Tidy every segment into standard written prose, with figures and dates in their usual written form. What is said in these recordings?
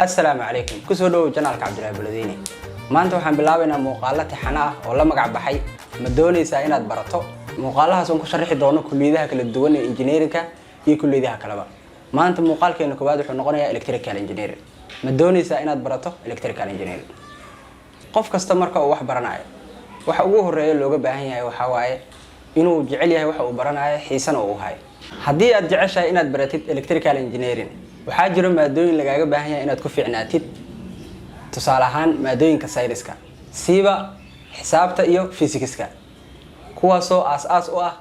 السلام عليكم كسو دو جنالك عبد الله بلديني maanta waxaan bilaabaynaa muuqaalo taxane ah oo la magac baxay ma doonaysaa inaad barato muuqaalahaas oo ku sharxi doono kulliyadaha kala duwan ee engineerinka iyo kulliyadaha kaleba maanta muuqaalkeena koowaad wuxuu noqonayaa electrical engineering ma doonaysaa inaad barato electrical engineering qof kasta marka uu wax baranayo waxa ugu horeeya looga baahan yahay waxa waaye inuu jecel yahay waxa uu baranayo xiisana uu hayo haddii aad jeceshahay inaad baratid electrical engineering waxaa jira maadooyin lagaaga baahan yahay inaad ku fiicnaatid tusaale ahaan maadooyinka sayniska siiba xisaabta iyo physics-ka kuwaasoo aas-aas u ah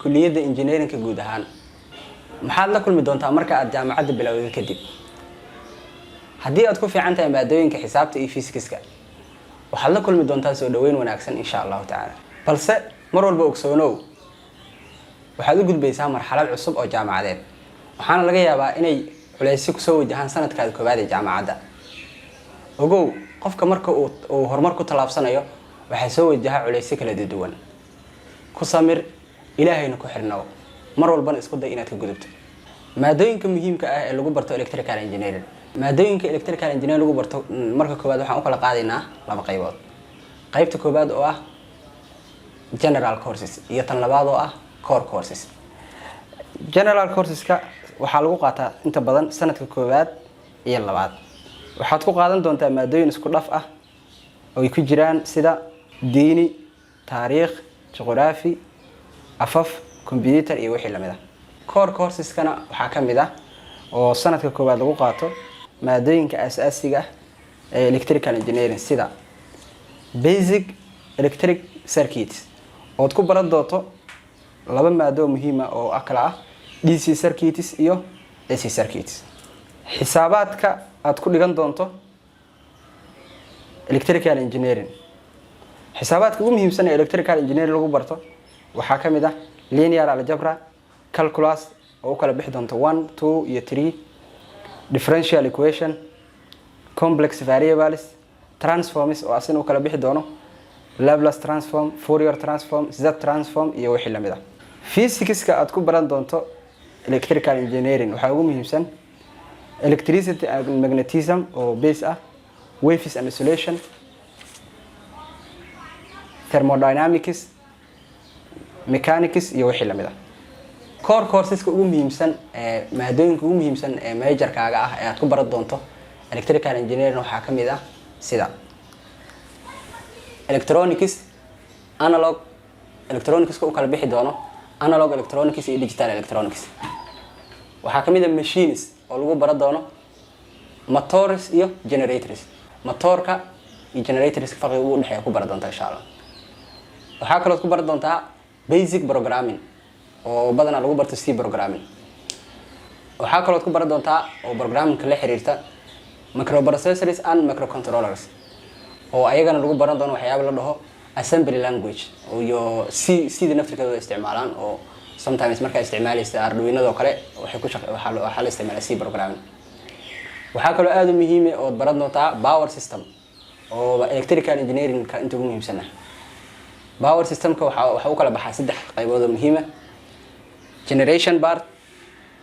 kulliyadda engineering-ka guud ahaan maxaad la kulmi doontaa marka aad jaamacadda bilowdo kadib haddii aad ku fiican tahay maadooyinka xisaabta iyo physics-ka waxaad la kulmi doontaa soo dhaweyn wanaagsan insha allahu tacaala balse mar walba ogsoonow waxaad u gudbaysaa marxalad cusub oo jaamacadeed waxaana laga yaabaa inay culeysyo kusoo wajahaan sanadkaada koowaad ee jaamacadda ogow qofka marka uu horumar ku talaabsanayo waxa soo wajaha culeysyo kala duwan ku samir ilaahayna ku xirnaaw mar walba isku day inaad ka gudubto maadooyinka muhiimka ah ee lagu barto electrical engineering maadooyinka electrical engineering lagu barto marka koowaad waxaan u kala qaadaynaa laba qaybood qaybta koowaad oo ah general courses iyo tan labaad oo ah core courses general courseska waxaa lagu qaataa inta badan sanadka koowaad iyo labaad waxaad ku qaadan doontaa maadooyin isku dhaf ah oo ay ku jiraan sida diini taariikh juqraafi afaf computer iyo wixii lamid ah core courses-kana waxaa ka mid ah oo sanadka koowaad lagu qaato maadooyinka aasaasiga ah ee electrical engineering sida basic electric circuits ood ku baran doonto laba maado muhiim ah oo kala ah DC circuits iyo AC circuits xisaabaadka aad ku dhigan doonto electrical engineering xisaabaadka ugu muhiimsan ee electrical engineering lagu barto waxaa ka mid ah linear algebra calculus oo kala bixi doonto 1 2 iyo 3 differential equation complex variables transforms oo asina u kala bixi doono Laplace transform Fourier transform Z transform iyo wixii lamid ah physics-ka aad ku baran doonto electrical engineering waxa ugu muhiimsan electricity and magnetism oo base ah waves and oscillation thermodynamics mechanics iyo wixii lamid ah core courseska ugu muhiimsan ee maadooyinka ugu muhiimsan ee major-kaaga ah ee aad ku baran doonto electrical engineering waxaa ka mid ah sida electronics analog electronics u kala bixi doono analog electronics iyo digital electronics waxaa ka mid ah machines oo lagu baran doono motors iyo generators motorka iyo generators farqiga u dhaxeeya ku baran doontaa insha Allah waxaa kale oo ku baran doontaa basic programming oo badanaa lagu barto C programming waxaa kale oo ku baran doontaa oo programming la xiriirta microprocessors and microcontrollers oo ayagana lagu baran doono waxyaabo la dhaho assembly language oo iyo sida naftirkeeda isticmaalaan oo sometimes marka isticmaalaysa Arduino oo kale waxay ku waxa la isticmaalaa C programming waxa kale oo aad u muhiim ah oo baran doontaa power system oo electrical engineering ka inta ugu muhiimsan power system-ka waxa uu kala baxaa saddex qaybood oo muhiim ah generation part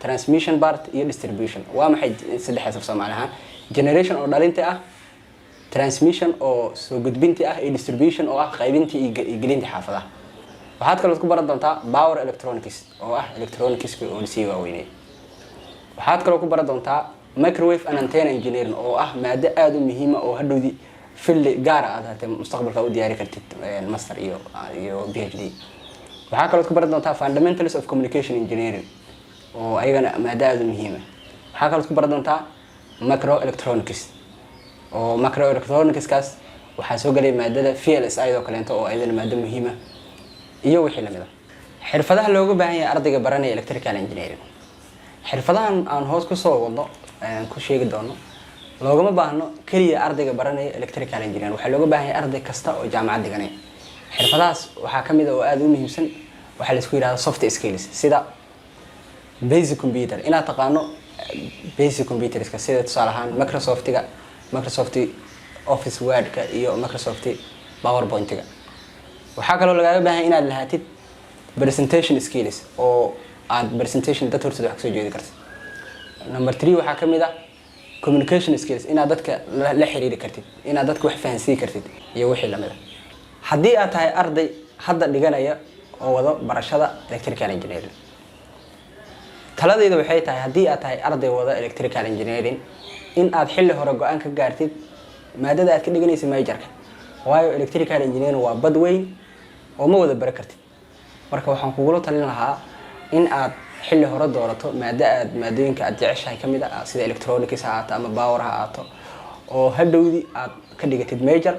transmission part iyo distribution waa maxay saddexdaas af Soomaali ahaan generation oo dhalinta ah transmission oo soo gudbinta ah iyo distribution oo ah qaybinta iyo gelinta xaafadaha waxaad kale ku baran doontaa power electronics oo ah electronics oo si waaweyn waxaad kale ku baran doontaa microwave and antenna engineering oo ah maado aad u muhiim ah oo hadhowdi fil gaar ah aad mustaqbalka u diyaari kartid master iyo PhD waxaa kale ku baran doontaa fundamentals of communication engineering oo ayagana maado aad u muhiim ah waxaa kale ku baran doontaa microelectronics oo microelectronics-kaas waxaa soo galay maadada VLSI oo kale oo ayadana maado muhiim ah iyo wixii lamid ah xirfadaha looga baahan yahay ardayga baranaya electrical engineering xirfadahan aan hoos ku soo wadno ku sheegi doono loogama baahno kaliya ardayga baranaya electrical engineering waxa looga baahan yahay arday kasta oo jaamacad dhiganaya xirfadahaas waxaa ka mid ah oo aad u muhiimsan waxa la isku yiraahdo soft skills sida basic computer inaad taqaano basic computerska sida tusaale ahaan Microsoft Office Word-ka iyo Microsoft PowerPoint-ka waxaa kale oo lagaaga baahan inaad lahaatid presentation skills oo aad presentation dad hortooda wax ka soo jeedi kartid number 3 waxaa kamid ah communication skills inaad dadka la xiriiri kartid inaad dadka wax fahansiin kartid iyo wixii lamid ah haddii aad tahay arday hadda dhiganaya oo wado barashada electrical engineering taladayda waxay tahay haddii aad tahay arday wada electrical engineering in aad xilli hore go'aan ka gaartid maadada aad ka dhiganaysid majorka waayo electrical engineering waa bad weyn oo ma wada baran kartid marka waxaan kugula talin lahaa in aad xilli hore doorato maadooyinka aad jeceshahay kamid ah sida electronics aata ama power aata oo hadhowdi aad ka dhigatid major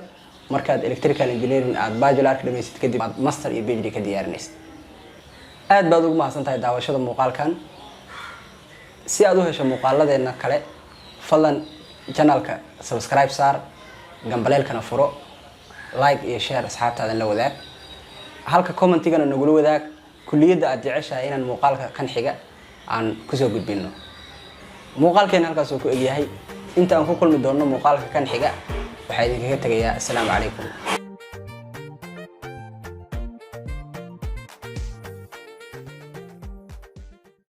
markaad electrical engineering aad bachelor ka dhamaysid kadib aad master iyo PhD ka diyaarinaysid aad baad ugu mahadsantahay daawashada muuqaalkan si aad u hesho muuqaaladeena kale fadlan channelka subscribe saar gambaleelkana furo like iyo share asxaabtaada la wadaag halka commentigana nagula wadaag kulliyada aad jeceshahay inaan muuqaalka kan xiga aan ku soo gudbino muuqaalkeena halkaas uu ku egyahay inta aan ku kulmi doono muuqaalka kan xiga waxaa idinkaga tagayaa assalaamu calaykum